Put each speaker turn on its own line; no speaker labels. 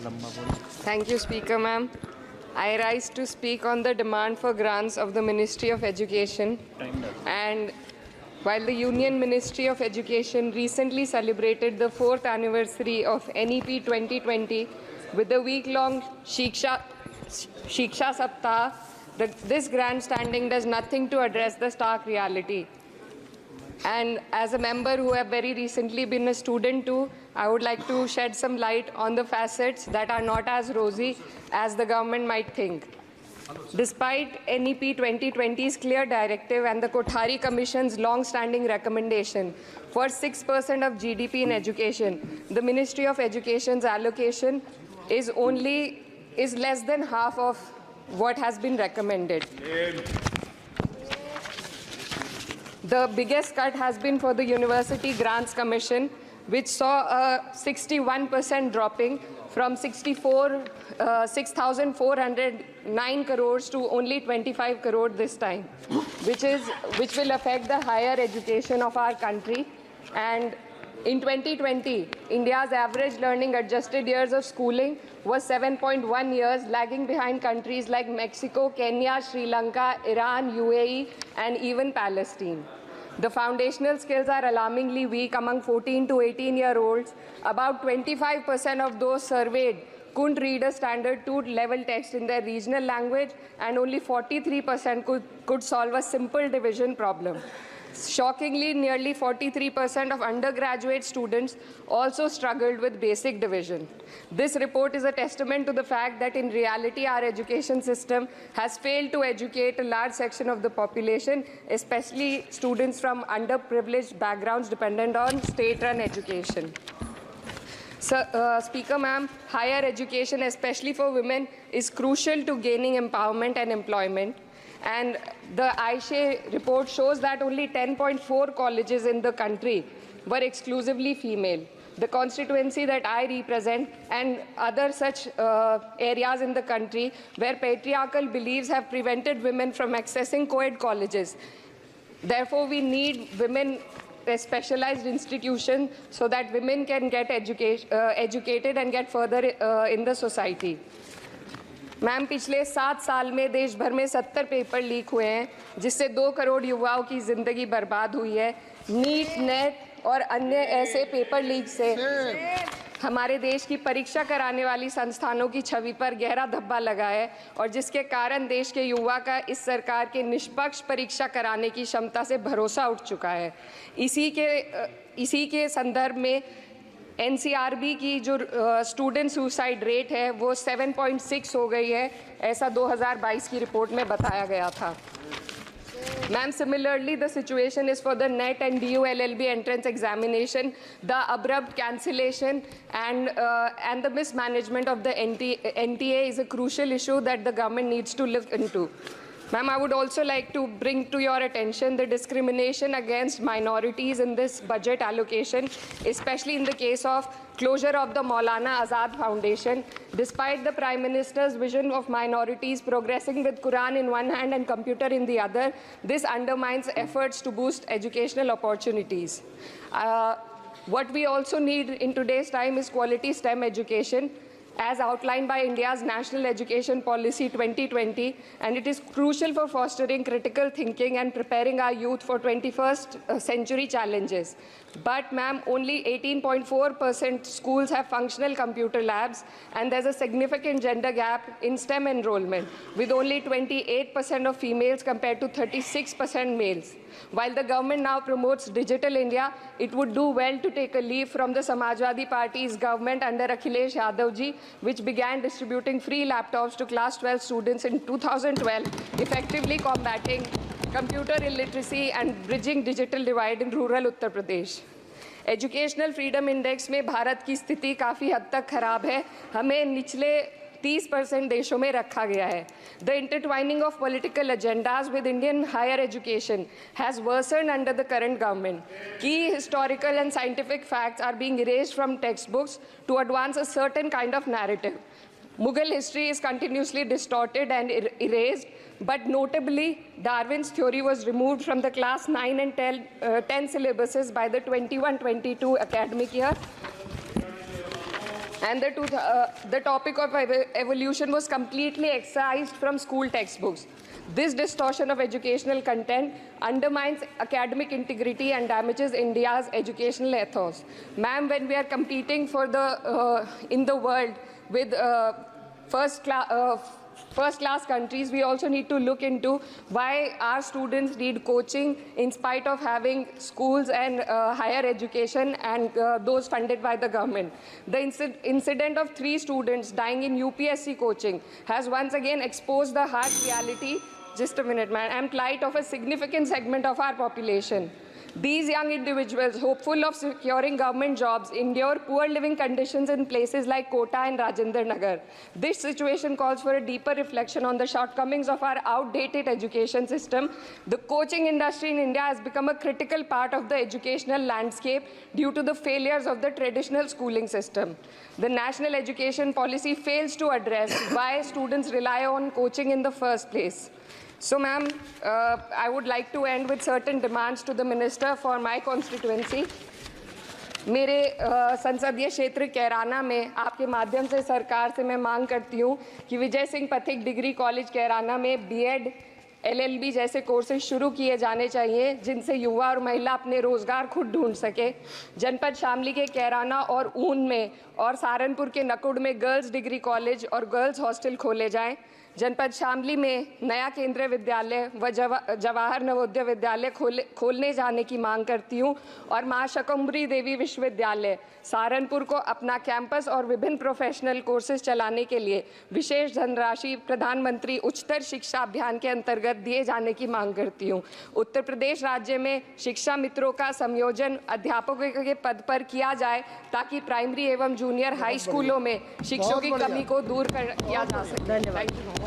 Thank you, Speaker ma'am. I rise to speak on the demand for grants of the Ministry of Education. And while the Union Ministry of Education recently celebrated the 4th anniversary of NEP 2020 with the week-long Shiksha Saptah, this grandstanding does nothing to address the stark reality. And as a member who have very recently been a student too, I would like to shed some light on the facets that are not as rosy as the government might think. Despite NEP 2020's clear directive and the Kothari Commission's long-standing recommendation for 6% of GDP in education, the Ministry of Education's allocation is less than half of what has been recommended. The biggest cut has been for the University Grants Commission, which saw a 61% dropping from 6,409 crores to only 25 crore this time, which will affect the higher education of our country. And in 2020, India's average learning adjusted years of schooling was 7.1 years, lagging behind countries like Mexico, Kenya, Sri Lanka, Iran, UAE, and even Palestine. The foundational skills are alarmingly weak among 14 to 18-year-olds. About 25% of those surveyed couldn't read a standard 2-level text in their regional language, and only 43% could solve a simple division problem. Shockingly, nearly 43% of undergraduate students also struggled with basic division. This report is a testament to the fact that in reality our education system has failed to educate a large section of the population, especially students from underprivileged backgrounds dependent on state-run education. So, Speaker ma'am, higher education, especially for women, is crucial to gaining empowerment and employment. And the AISHE report shows that only 10.4 colleges in the country were exclusively female. The constituency that I represent and other such areas in the country where patriarchal beliefs have prevented women from accessing co-ed colleges. Therefore, we need women specialized institutions so that women can get educated and get further in the society. Ma'am, पिछले 7 साल में देश भर में 70 paper leak हुए हैं, जिससे 2 करोड़ युवाओं की ज़िंदगी बर्बाद हुई है। नीट, नेट और अन्य ऐसे पेपर लीक से हमारे देश की परीक्षा कराने वाली संस्थानों की छवि पर गहरा धब्बा लगा है, और जिसके कारण देश के युवा का इस सरकार के निष्पक्ष परीक्षा कराने की क्षमता से भरोसा उठ चुका है। इसी के संदर्भ में NCRB की जो स्टूडेंट सुसाइड रेट है वो 7.6 हो गई है, ऐसा 2022 की रिपोर्ट में बताया गया था। Ma'am, similarly, the situation is for the NET and DU LLB entrance examination. The abrupt cancellation and the mismanagement of the NTA is a crucial issue that the government needs to look into. Ma'am, I would also like to bring to your attention the discrimination against minorities in this budget allocation, especially in the case of closure of the Maulana Azad Foundation. Despite the Prime Minister's vision of minorities progressing with Quran in one hand and computer in the other, this undermines efforts to boost educational opportunities. What we also need in today's time is quality STEM education, as outlined by India's National Education Policy 2020, and it is crucial for fostering critical thinking and preparing our youth for 21st century challenges. But, ma'am, only 18.4% schools have functional computer labs, and there's a significant gender gap in STEM enrollment, with only 28% of females compared to 36% males. While the government now promotes Digital India, it would do well to take a leaf from the Samajwadi Party's government under Akhilesh Yadav ji, which began distributing free laptops to class 12 students in 2012, effectively combating computer illiteracy and bridging digital divide in rural Uttar Pradesh. Educational freedom index में भारत की स्थिति काफ़ी हद तक खराब है, हमें निचले 30% देशों में रखा गया है. The intertwining of political agendas with Indian higher education has worsened under the current government. Key historical and scientific facts are being erased from textbooks to advance a certain kind of narrative. Mughal history is continuously distorted and erased, but notably, Darwin's theory was removed from the class 9 and 10 syllabuses by the 21-22 academic year. and the topic of evolution was completely excised from school textbooks. This distortion of educational content undermines academic integrity and damages India's educational ethos. Ma'am, when we are competing for in the world with first-class countries, we also need to look into why our students need coaching in spite of having schools and higher education and those funded by the government. The incident of 3 students dying in UPSC coaching has once again exposed the harsh reality, just a minute, man, and plight of a significant segment of our population. These young individuals, hopeful of securing government jobs, endure poor living conditions in places like Kota and Rajendra Nagar. This situation calls for a deeper reflection on the shortcomings of our outdated education system. The coaching industry in India has become a critical part of the educational landscape due to the failures of the traditional schooling system. The national education policy fails to address why students rely on coaching in the first place. So, ma'am, I would like to end with certain demands to the minister for my constituency. मेरे संसदीय क्षेत्र कैराना में आपके माध्यम से सरकार से मैं मांग करती हूँ कि विजय सिंह पथिक डिग्री कॉलेज कैराना में बीएड, LLB जैसे कोर्सेज शुरू किए जाने चाहिए, जिनसे युवा और महिला अपने रोजगार खुद ढूंढ सके। जनपद शामली के कैराना और ऊन में और सहारनपुर के नकुड़ में गर्ल्स डिग्री कॉलेज और गर्ल्स हॉस्टल खोले जाएं। जनपद शामली में नया केंद्रीय विद्यालय व जवाहर नवोदय विद्यालय खोलने जाने की मांग करती हूँ और मां शकंभरी देवी विश्वविद्यालय सहारनपुर को अपना कैंपस और विभिन्न प्रोफेशनल कोर्सेज चलाने के लिए विशेष धनराशि प्रधानमंत्री उच्चतर शिक्षा अभियान के अंतर्गत दिए जाने की मांग करती हूँ। उत्तर प्रदेश राज्य में शिक्षा मित्रों का संयोजन अध्यापकों के पद पर किया जाए ताकि प्राइमरी एवं जूनियर हाई स्कूलों में शिक्षकों की कमी को दूर किया जा सके। धन्यवाद।